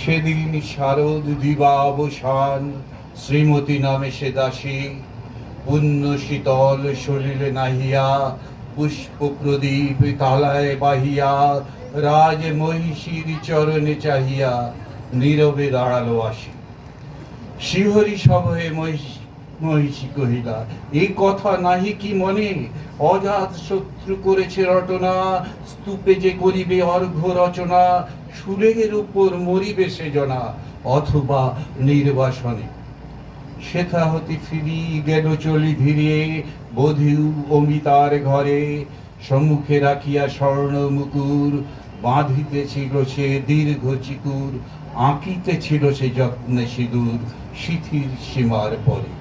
সেদিন শারদ দিবাবসান, শ্রীমতী নামে সে দাসী, পুণ্য শীতল সলিলে নাহিয়া, পুষ্প প্রদীপ তালায় বাহিয়া, রাজ মহিষীর চরণে চাহিয়া নীরবে দাঁড়ালো আসি। শিহরি সভয়ে মহিষী কহিলা, এই কথা নাহি কি মনে? অজাত শত্রু করেছে রটনা, স্তূপে যে করিবে অর্ঘ্য রচনা, শুলের উপর মরিবে সে জনা, অথবা নির্বাসনে। সেথা হতে ফিরি গেল চলি ধীরে, বধূ অমিতার ঘরে, সম্মুখে রাখিয়া স্বর্ণ মুকুর, বাঁধিতেছিল সে দীর্ঘ চিকুর, আঁকিতেছিল সে যত্নে সিঁদুর সিথির সীমার পরে।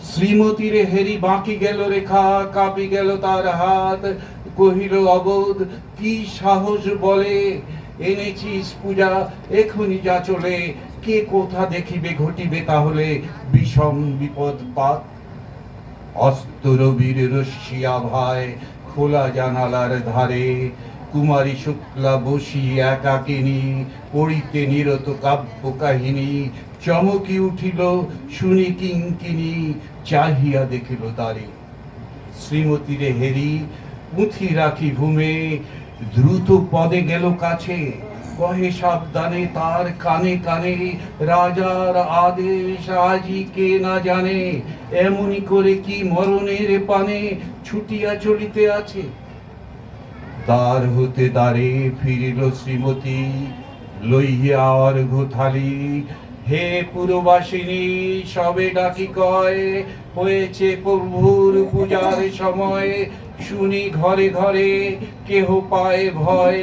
শ্রীমতীর হেরি বাঁকি গেল রেখা, কাঁপি গেল তার হাত, কহিল অবোধ কি সাহস বলে, এনেছিস পূজা এখনি যা চলে, কে কোথা দেখিবে ঘটিবে তাহলে বিষম বিপদ পাত। অস্ত রবির রশ্মিয়া ভাই খোলা জানালার ধারে, কুমারী শুক্লা বসি একাকিনী, পড়িতে নিরত কাব্য কাহিনী, চমকি উঠিল শুনি কিঙ্কিনী, চাহিয়া দেখিল দ্বারে। শ্রীমতীরে হেরি পুঁথি রাখি ভূমে, দ্রুত পদে গেল কাছে, কহে সাবধানে তার কানে কানে, রাজার আদেশ আজি কে না জানে, এমনি করে কি মরণের পানে ছুটিয়া চলিতে আছে। দ্বার হতে দ্বারে ফিরিল শ্রীমতী, লইয়া অর্ঘ্য থালি, হে পুরবাসিনী সবে ডাকি কয়, হয়েছে প্রভুর পূজার সময়, শুনি ঘরে ঘরে কেহ পায় ভয়,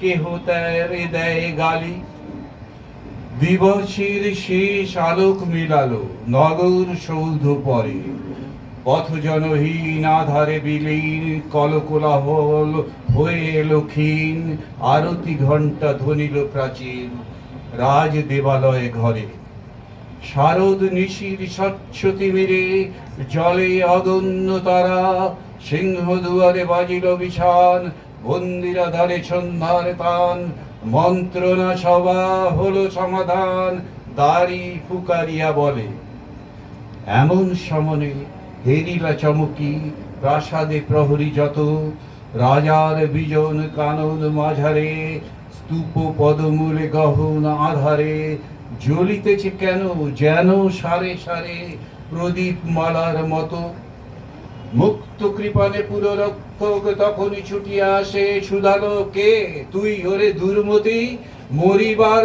কেহ তারে দেয় গালি। দিবসের শেষ আলোক মিলালো নগর সৌধ পরে, পথজনহীন আধারে বিলীন, কলকোলাহল হয়ে এলো ক্ষীণ, আরতি ঘণ্টা ধ্বনিল প্রাচীন রাজ দেবালয়ে ঘরে। শারদ নিশির স্বচ্ছ তিমিরে জলে অগণ্য তারা, সিংহ দুয়ারে বাজিল বিছান, বন্দিরা ধারে সন্ধ্যার তান, মন্ত্রণা সভা হলো সমাধান, দাড়ি ফুকারিয়া বলে। এমন সমনে হেরিলা চমকি, প্রাসাদে প্রহরী যত, রাজার বিজন কানন মাঝারে, স্তূপ পদমূলে গহন আধারে, জ্বলিতেছে কেন যেন সারে সারে প্রদীপ মালার মতো। মুক্ত কৃপানে পুরো রক্ত তখনই ছুটিয়া আসে, শুধালো কে তুই ওরে দুর্মতি, মরিবার